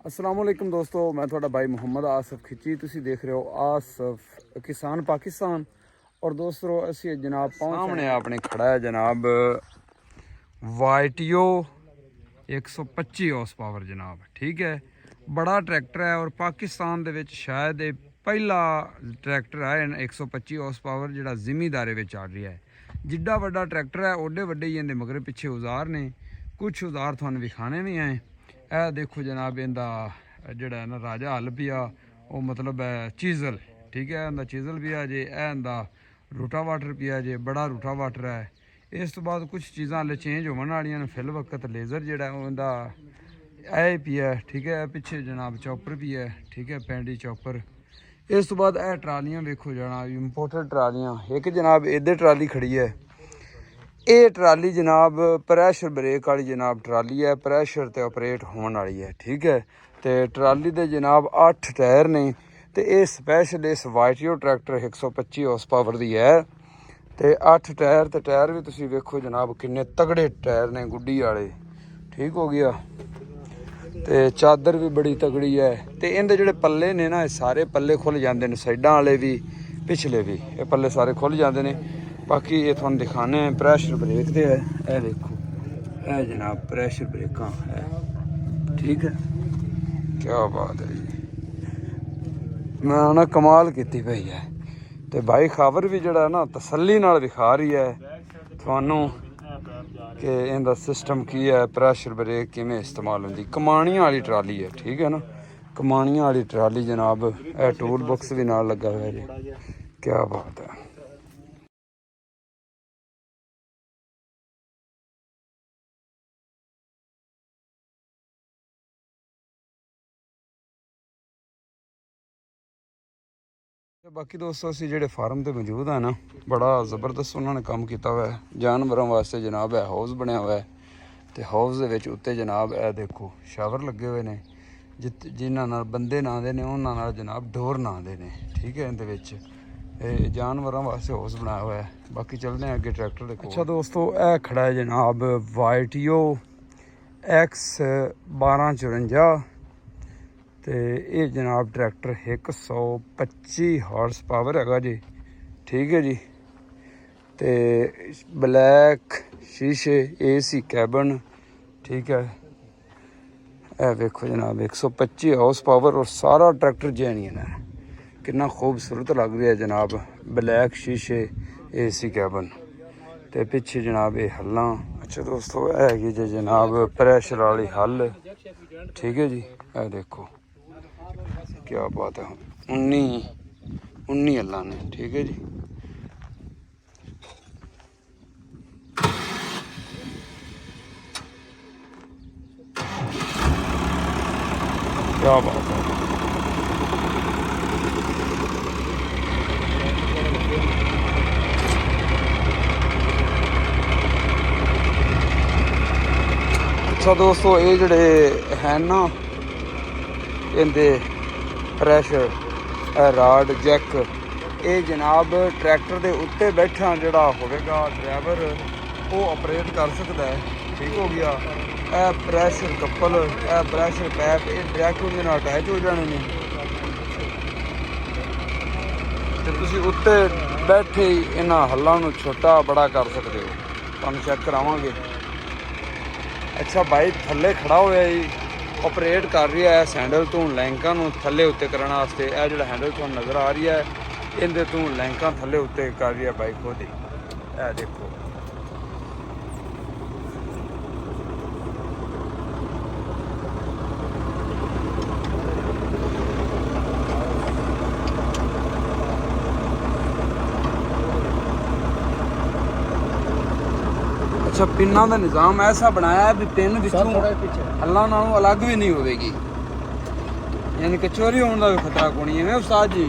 अस्सलाम वालेकुम दोस्तों, मैं थोड़ा भाई मुहम्मद आसफ खिची। तुसी देख रहे हो आसफ किसान पाकिस्तान। और दोस्तों असी जनाब सामने आपने खड़ा है जनाब वाइटियो 125 हॉर्स पावर जनाब, ठीक है। बड़ा ट्रैक्टर है और पाकिस्तान दे विच शायद ये पहला ट्रैक्टर है 125 हॉर्स पावर जिहड़ा जिमीदारे विच आ रहा है। जिड्डा वड्डा ट्रैक्टर है ओडे वड्डे ही इहदे मगर पिछे औजार ने, कुछ औजार तुहानूं विखाने भी हैं। यह देखो जनाब इहदा जिहड़ा है ना राजा हल पिया वो मतलब है चीज़ल, ठीक है। इहदा चीज़ल पिया जे, इहदा रूटा वाटर पिया जे, बड़ा रूटा वाटर है। इस तो बाद कुछ चीज़ां हले चेंज होने वालियां ने फिल वक्त। लेज़र जिहड़ा उहदा ए पिया, ठीक है। पिछे जनाब चॉपर भी है, ठीक है, पैंडी चॉपर। इस तो बाद यह ट्रालियां वेखो जनाब, इंपोर्टेड ट्रालियां। एक जनाब इधर ट्राली खड़ी है, ये ट्राली जनाब प्रैशर ब्रेक वाली जनाब ट्राली है, प्रैशर ते ऑपरेट होने वाली है, ठीक है। तो ट्राली दे जनाब 8 टायर ने। तो ये स्पैशल इस वाइटियो ट्रैक्टर 125 हॉर्स पावर दी है। तो 8 टायर, तो टायर भी तुसी वेखो जनाब किन्ने तगड़े टायर ने, गुड्डी वाले, ठीक हो गया। तो चादर भी बड़ी तगड़ी है। तो इनके जोड़े पल्ले ने ना, सारे पल्ले खुल जाते हैं, साइडा वाले भी पिछले भी, ये पल्ले सारे खुल जाते हैं। बाकी ये थोड़ा दिखाने हैं प्रैशर ब्रेक दे है, यह देखो यह जनाब प्रैशर ब्रेक है, ठीक है। क्या बात है जी, मैं ना कमाल की पई है। तो भाई खबर भी जड़ा ना तसल्ली नाल दिखा रही है थानू कि इनका सिस्टम की है, प्रैशर ब्रेक किमें इस्तेमाल होंगी। कमानियां वाली ट्राली है, ठीक है ना, कमानियां वाली ट्राली जनाब। यह टूल बॉक्स भी नाल लगा हुआ है जी, क्या बात है। बाकी दोस्तों असी जो फार्म पर मौजूद है ना, बड़ा ज़बरदस्त उन्होंने काम किया हुआ है जानवरों वास्ते जनाब। है हाउस बनया हुआ है, तो हाउस के उत्ते जनाब यह देखो शावर लगे हुए हैं, जिन्होंने बंदे ना आते हैं उन्होंने जनाब डोर ना आते हैं, ठीक है। इहदे जानवरों वास्ते हाउस बनाया हुआ है। बाकी चलते हैं अगे ट्रैक्टर देखो। अच्छा दोस्तों यह खड़ा है जनाब वाइटियो X1254। तो ये जनाब ट्रैक्टर 125 हॉर्स पावर है जी, ठीक है जी। तो ब्लैक शीशे, AC कैबन, ठीक है। यह देखो जनाब 125 हॉर्स पावर और सारा ट्रैक्टर जेन्युइन है। कितना खूबसूरत लग रहा है जनाब, ब्लैक शीशे, AC कैबन। तो पिछे जनाब ये हल्लां। अच्छा दोस्तों है जी जनाब प्रैशर वाली हल, ठीक है जी। यह देखो क्या बात है, 19 हल्लां ने, ठीक है जी। क्या बात है। अच्छा दोस्तों ये जड़े है ना इनके प्रैशर राड जैक, ये जनाब ट्रैक्टर के उत्ते बैठा जड़ा होगा ड्राइवर वो ऑपरेट कर सकता है, ठीक हो गया। यह प्रैशर कपल, यह प्रैशर पैप, ये डायरैक्ट उनके अटैच हो जाने ने। तो तुसी उत्ते बैठे ही इन्हां हल्लां नूं छोटा बड़ा कर सकते हो, तुहानूं चेक करावांगे। अच्छा भाई थल्ले खड़ा होया ही ऑपरेट कर रहा है हैंडल तो लैंका थले उत्ते करने वास्ते। यह जो हैंडल तो नज़र आ रही है इनके तू लैंका थले उत्ते कर रही है बाइक खुद ही, यह देखो। अच्छा पिना का निज़ाम ऐसा बनाया है भी पिन हल्ला नालों अलग भी नहीं होगी, यानी कि चोरी होने का भी खतरा को नहीं है उस्ताद जी।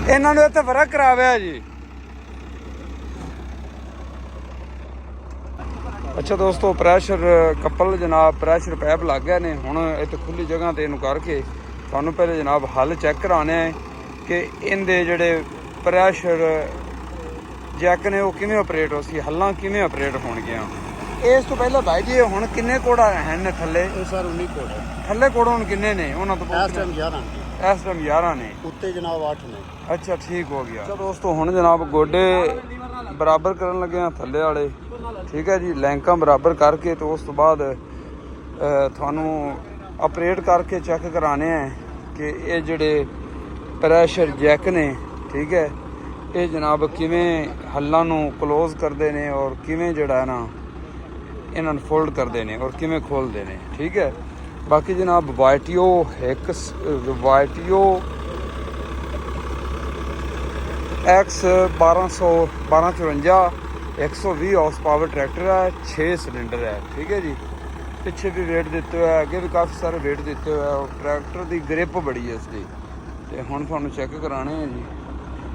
ਇਹਨਾਂ ਨੂੰ ਇੱਥੇ ਫਰਕ ਕਰਾਵਿਆ ਜੀ। ਅੱਛਾ ਦੋਸਤੋ, ਪ੍ਰੈਸ਼ਰ ਕੱਪਲ ਜਨਾਬ ਪ੍ਰੈਸ਼ਰ ਪੈਪ ਲੱਗ ਗਏ ਨੇ। ਹੁਣ ਇੱਥੇ ਖੁੱਲੀ ਜਗ੍ਹਾ ਤੇ ਇਹਨੂੰ ਕਰਕੇ ਤੁਹਾਨੂੰ ਪਹਿਲੇ ਜਨਾਬ ਹੱਲ ਚੈੱਕ ਕਰਾਉਣੇ ਹੈ ਕਿ ਇਹਦੇ ਜਿਹੜੇ ਪ੍ਰੈਸ਼ਰ ਜੈਕ ਨੇ ਉਹ ਕਿਵੇਂ ਆਪਰੇਟ ਹੋ ਸੀ, ਹੱਲਾਂ ਕਿਵੇਂ ਆਪਰੇਟ ਹੋਣਗੀਆਂ। ਇਸ ਤੋਂ ਪਹਿਲਾਂ ਭਾਈ ਜੀ ਹੁਣ ਕਿੰਨੇ ਕੋੜਾ ਹਨ ਥੱਲੇ? ਇਹ ਸਰ 19 ਕੋੜ ਹੈ ਥੱਲੇ ਕੋੜ ਹੁਣ ਕਿੰਨੇ ਨੇ ਉਹਨਾਂ ਤੋਂ? ਇਸ ਟਾਈਮ 11 ਇਸ ਟਾਈਮ 11 ਨੇ, ਉੱਤੇ ਜਨਾਬ 8 ਨੇ। ਅੱਛਾ ਠੀਕ ਹੋ ਗਿਆ। ਅੱਛਾ ਦੋਸਤੋ, ਹੁਣ ਜਨਾਬ ਗੋਡੇ ਬਰਾਬਰ ਕਰਨ ਲੱਗੇ ਆ ਥੱਲੇ ਵਾਲੇ, ਠੀਕ ਹੈ ਜੀ। ਲੈਂਕਾਂ ਬਰਾਬਰ ਕਰਕੇ ਤੇ ਉਸ ਤੋਂ ਬਾਅਦ ਤੁਹਾਨੂੰ ਆਪਰੇਟ ਕਰਕੇ ਚੈੱਕ ਕਰਾਣੇ ਆ ਕਿ ਇਹ ਜਿਹੜੇ ਪ੍ਰੈਸ਼ਰ ਜੈਕ ਨੇ, ਠੀਕ ਹੈ, ਇਹ ਜਨਾਬ ਕਿਵੇਂ ਹੱਲਾਂ ਨੂੰ ਕਲੋਜ਼ ਕਰਦੇ ਨੇ ਔਰ ਕਿਵੇਂ ਜਿਹੜਾ ਨਾ ਇਹਨਾਂ ਨੂੰ ਫੋਲਡ ਕਰਦੇ ਨੇ ਔਰ ਕਿਵੇਂ ਖੋਲਦੇ ਨੇ, ਠੀਕ ਹੈ। ਬਾਕੀ ਜਨਾਬ ਵਾਈਟੀਓ X 1254 120 ਹਾਰਸ ਪਾਵਰ ट्रैक्टर है, 6 सिलेंडर है, ठीक है जी। ਪਿੱਛੇ ਵੀ ਵੇਟ ਦਿੱਤੇ ਹੋਇਆ, ਅੱਗੇ ਵੀ ਕਾਫੀ ਸਾਰੇ ਵੇਟ ਦਿੱਤੇ ਹੋਇਆ। ਔਰ ਟਰੈਕਟਰ ਦੀ ਗ੍ਰਿਪ ਬੜੀ ਹੈ ਇਸਦੀ। ਤੇ ਹੁਣ ਤੁਹਾਨੂੰ ਚੈੱਕ ਕਰਾਣੇ ਹੈ ਜੀ।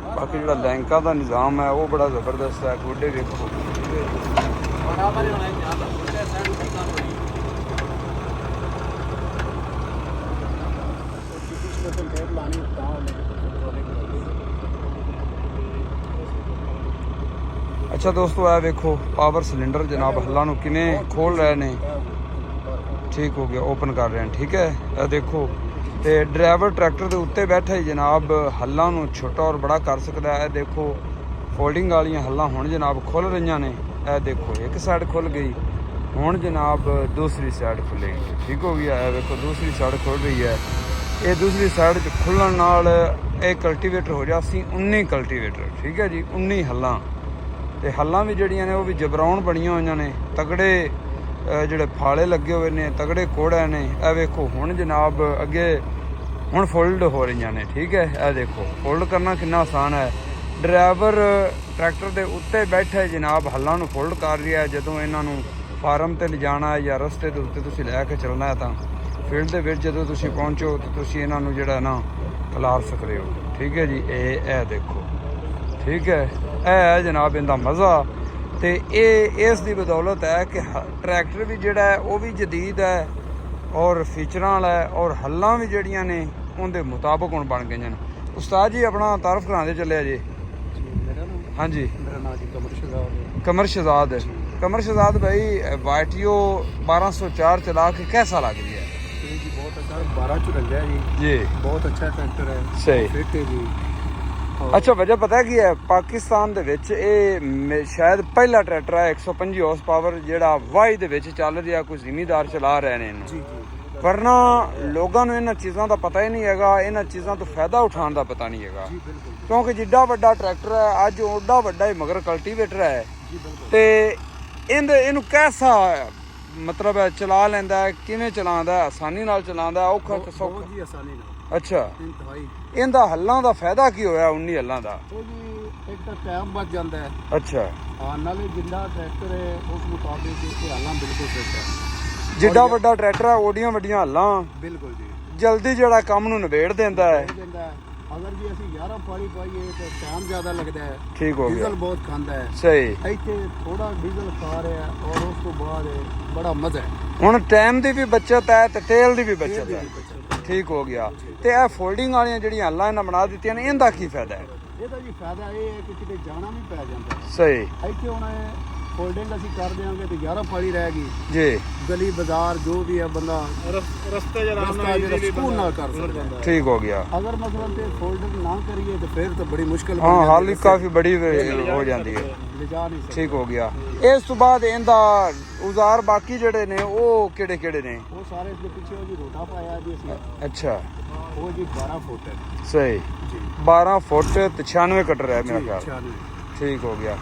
ਬਾਕੀ ਜਿਹੜਾ ਲੈਂਕਾਂ ਦਾ ਨਿਜ਼ਾਮ ਹੈ ਉਹ ਬੜਾ ਜ਼ਬਰਦਸਤ ਹੈ। ਗੋਡੇ ਵੇਖੋ, ਅੱਛਾ ਦੋਸਤੋ, ਇਹ ਵੇਖੋ ਪਾਵਰ ਸਿਲੰਡਰ ਜਨਾਬ ਹੱਲਾਂ ਨੂੰ ਕਿਵੇਂ ਖੋਲ ਰਹੇ ਨੇ। ਠੀਕ ਹੋ ਗਿਆ, ਓਪਨ ਕਰ ਰਹੇ ਹਨ, ਠੀਕ ਹੈ। ਇਹ ਦੇਖੋ, ਤੇ ਡਰਾਈਵਰ ਟਰੈਕਟਰ ਦੇ ਉੱਤੇ ਬੈਠਾ ਹੀ ਜਨਾਬ ਹੱਲਾਂ ਨੂੰ ਛੋਟਾ ਔਰ ਬੜਾ ਕਰ ਸਕਦਾ ਹੈ। ਇਹ ਦੇਖੋ ਫੋਲਡਿੰਗ ਵਾਲੀਆਂ ਹੱਲਾਂ ਹੁਣ ਜਨਾਬ ਖੁੱਲ ਰਹੀਆਂ ਨੇ। ਇਹ ਦੇਖੋ ਇੱਕ ਸਾਈਡ ਖੁੱਲ ਗਈ, ਹੁਣ ਜਨਾਬ ਦੂਸਰੀ ਸਾਈਡ ਖੁੱਲੇਗੀ, ਠੀਕ ਹੋ ਗਿਆ। ਇਹ ਵੇਖੋ ਦੂਸਰੀ ਸਾਈਡ ਖੁੱਲ ਰਹੀ ਹੈ। ਇਹ ਦੂਸਰੀ ਸਾਈਡ 'ਚ ਖੁੱਲਣ ਨਾਲ ਇਹ ਕਲਟੀਵੇਟਰ ਹੋ ਜਾ ਸੀ 19 ਕਲਟੀਵੇਟਰ, ਠੀਕ ਹੈ ਜੀ। 19 ਹੱਲਾਂ, ਤੇ ਹੱਲਾਂ ਵੀ ਜਿਹੜੀਆਂ ਨੇ ਉਹ ਵੀ ਜਬਰਾਉਣ ਬਣੀਆਂ ਹੋਈਆਂ ਨੇ। ਤਗੜੇ ਜਿਹੜੇ ਫਾਲੇ ਲੱਗੇ ਹੋਏ ਨੇ, ਤਗੜੇ ਕੋੜਾ ਨੇ। ਇਹ ਵੇਖੋ ਹੁਣ ਜਨਾਬ ਅੱਗੇ ਹੁਣ ਫੋਲਡ ਹੋ ਰਹੀਆਂ ਨੇ, ਠੀਕ ਹੈ। ਇਹ ਦੇਖੋ ਫੋਲਡ ਕਰਨਾ ਕਿੰਨਾ ਆਸਾਨ ਹੈ। ਡਰਾਈਵਰ ਟਰੈਕਟਰ ਦੇ ਉੱਤੇ ਬੈਠਾ ਜਨਾਬ ਹੱਲਾਂ ਨੂੰ ਫੋਲਡ ਕਰ ਰਿਹਾ। ਜਦੋਂ ਇਹਨਾਂ ਨੂੰ ਫਾਰਮ ਤੇ ਲਿਜਾਣਾ ਹੈ ਜਾਂ ਰਸਤੇ ਦੇ ਉੱਤੇ ਤੁਸੀਂ ਲੈ ਕੇ ਚੱਲਣਾ ਹੈ ਤਾਂ ਫੀਲਡ ਦੇ ਵਿੱਚ ਜਦੋਂ ਤੁਸੀਂ ਪਹੁੰਚੋ ਤਾਂ ਤੁਸੀਂ ਇਹਨਾਂ ਨੂੰ ਜਿਹੜਾ ਨਾ ਖਿਲਾਰ ਸਕਦੇ ਹੋ, ਠੀਕ ਹੈ ਜੀ। ਇਹ ਦੇਖੋ, ਠੀਕ ਹੈ। ਇਹ ਹੈ ਜਨਾਬ ਇਹਦਾ ਮਜ਼ਾ। ਤੇ ਇਹ ਇਸ ਦੀ ਬਦੌਲਤ ਹੈ ਕਿ ਟਰੈਕਟਰ ਵੀ ਜਿਹੜਾ ਹੈ ਉਹ ਵੀ ਜਦੀਦ ਹੈ ਔਰ ਫੀਚਰਾਂ ਵਾਲਾ ਹੈ, ਔਰ ਹੱਲਾਂ ਵੀ ਜਿਹੜੀਆਂ ਨੇ ਉਹਦੇ ਮੁਤਾਬਕ ਹੁਣ ਬਣ ਗਈਆਂ ਨੇ। ਉਸਤਾਦ ਜੀ ਆਪਣਾ ਤਾਰਫ ਕਰਾਉਂਦੇ ਚੱਲਿਆ ਜੀ। ਹਾਂਜੀ, ਮੇਰਾ ਨਾਮ ਜੀ ਕਮਰ ਸ਼ਹਜ਼ਾਦ ਹੈ। कमर शहजाद है। कमर शहजाद भाई वाइटियो 1204 चला के कैसा लग रही है? जी बहुत अच्छा, 1254 है जी, बहुत अच्छा ट्रैक्टर है, सही फिट है जी। अच्छा, वजह पता है की है? पाकिस्तान ਦੇ ਵਿੱਚ ਇਹ ਸ਼ਾਇਦ ਪਹਿਲਾ ਟਰੈਕਟਰ ਹੈ 125 ਹਾਰਸ ਪਾਵਰ ਜਿਹੜਾ ਵਾਈ ਦੇ ਵਿੱਚ ਚੱਲ ਰਿਹਾ, ਕੋਈ ਜ਼ਿਮੀਦਾਰ ਚਲਾ ਰਹੇ ਨੇ ਇਹਨੂੰ। ਜੀ ਜੀ, ਵਰਨਾ ਲੋਕਾਂ ਨੂੰ ਇਹਨਾਂ ਚੀਜ਼ਾਂ ਦਾ ਪਤਾ ਹੀ ਨਹੀਂ ਹੈਗਾ, ਇਹਨਾਂ ਚੀਜ਼ਾਂ ਤੋਂ ਫਾਇਦਾ ਉਠਾਉਣ ਦਾ ਪਤਾ ਨਹੀਂ ਹੈਗਾ। ਜੀ ਬਿਲਕੁਲ, ਕਿਉਂਕਿ ਜਿੱਡਾ ਵੱਡਾ ਟਰੈਕਟਰ ਹੈ ਅੱਜ ਓਡਾ ਵੱਡਾ ਹੀ ਮਗਰ ਕਲਟੀਵੇਟਰ ਹੈ। ਜੀ ਬਿਲਕੁਲ। ਤੇ ਇਹਨੂੰ ਕੈਸਾ ਮਤਲਬ ਹੈ ਚਲਾ ਲੈਂਦਾ ਹੈ, ਕਿਵੇਂ ਚਲਾਉਂਦਾ ਹੈ? ਆਸਾਨੀ ਨਾਲ ਚਲਾਉਂਦਾ ਹੈ, ਔਖਾ ਕਿ ਸੌਖਾ? ਬਹੁਤ ਜੀ ਆਸਾਨੀ ਨਾਲ, ਅੱਛਾ, ਇੰਤਹਾਈ। ਇਹਦਾ ਹੱਲਾਂ ਦਾ ਫਾਇਦਾ ਕੀ ਹੋਇਆ 19 ਹੱਲਾਂ ਦਾ? ਉਹ ਜੀ ਇੱਕ ਤਾਂ ਟਾਈਮ ਬਚ ਜਾਂਦਾ ਹੈ, ਅੱਛਾ, ਨਾਲੇ ਜਿੰਨਾ ਟਰੈਕਟਰ ਹੈ ਉਸ ਮੁਤਾਬਿਕ ਇਹ ਹਾਲਾਂ ਬਿਲਕੁਲ ਫਿੱਟ ਹੈ। ਜਿੱਡਾ ਵੱਡਾ ਟਰੈਕਟਰ ਹੈ ਓਡੀਆਂ ਵੱਡੀਆਂ ਹੱਲਾਂ, ਬਿਲਕੁਲ ਜੀ, ਜਲਦੀ ਜਿਹੜਾ ਕੰਮ ਨੂੰ ਨਿਬੇੜ ਦਿੰਦਾ ਹੈ। ਅਗਰ ਜੀ ਅਸੀਂ 11 ਪਾਣੀ ਪਾਈਏ ਤਾਂ ਟਾਈਮ ਜ਼ਿਆਦਾ ਲੱਗਦਾ ਹੈ, ਠੀਕ ਹੋ ਗਿਆ, ਡੀਜ਼ਲ ਬਹੁਤ ਖਾਂਦਾ ਹੈ। ਸਹੀ। ਇੱਥੇ ਥੋੜਾ ਡੀਜ਼ਲ ਖਾ ਰਿਹਾ ਔਰ ਉਸ ਤੋਂ ਬਾਅਦ ਬੜਾ ਮਜ਼ਾ ਹੈ। ਹੁਣ ਟਾਈਮ ਦੀ ਵੀ ਬਚਤ ਹੈ ਤੇ ਤੇਲ ਦੀ ਵੀ ਬਚਤ ਹੈ, ਠੀਕ ਹੋ ਗਿਆ। ਤੇ ਇਹ ਫੋਲਡਿੰਗ ਵਾਲੀਆਂ ਜਿਹੜੀਆਂ ਹੱਲਾਂ ਇਹਨਾਂ ਬਣਾ ਦਿੱਤੀਆਂ ਨੇ, ਇਹਦਾ ਕੀ ਫਾਇਦਾ ਹੈ? ਇਹਦਾ ਜੀ ਫਾਇਦਾ ਇਹ ਹੈ ਕਿ ਕਿਤੇ ਜਾਣਾ ਵੀ ਪੈ ਜਾਂਦਾ ਹੈ। ਸਹੀ। ਇੱਥੇ ਹੁਣ ਫੋਲਡਿੰਗ ਅਸੀਂ ਕਰ ਦਿਆਂਗੇ ਤੇ 11 ਪਾਣੀ ਰਹਿ ਗਈ ਜੀ, ਗਲੀ ਬਾਜ਼ਾਰ ਜੋ ਵੀ ਹੈ ਬੰਦਾ ਰਸਤੇ ਜਿਹੜਾ ਸਕੂਨ ਨਾਲ ਕਰ ਸਕਦਾ ਹੈ, ਠੀਕ ਹੋ ਗਿਆ। ਅਗਰ ਮਸਲਨ ਤੇ ਫੋਲਡਰ ਨਾ ਕਰੀਏ ਤਾਂ ਫਿਰ ਤਾਂ ਬੜੀ ਮੁਸ਼ਕਲ ਹਾਂ, ਹਾਲੀ ਕਾਫੀ ਬੜੀ ਹੋ ਜਾਂਦੀ ਹੈ, ਲਿਜਾ ਨਹੀਂ ਸਕਦੇ। ਠੀਕ ਹੋ ਗਿਆ। ਇਸ ਤੋਂ ਬਾਅਦ ਇਹਦਾ ਔਜ਼ਾਰ ਬਾਕੀ ਜਿਹੜੇ ਨੇ ਉਹ ਕਿਹੜੇ ਕਿਹੜੇ ਨੇ? ਉਹ ਸਾਰੇ ਇਸ ਦੇ ਪਿੱਛੇ ਉਹ ਜੀ ਰੋਟਾ ਪਾਇਆ ਜੀ ਅਸੀਂ। ਅੱਛਾ, ਉਹ ਜੀ 12 ਫੁੱਟ ਹੈ ਸਹੀ। ਜੀ, 12 ਫੁੱਟ ਤੇ 96 ਕਟਰ ਹੈ ਮੇਰਾ ਖਿਆਲ, 96। ਠੀਕ ਹੋ ਗਿਆ।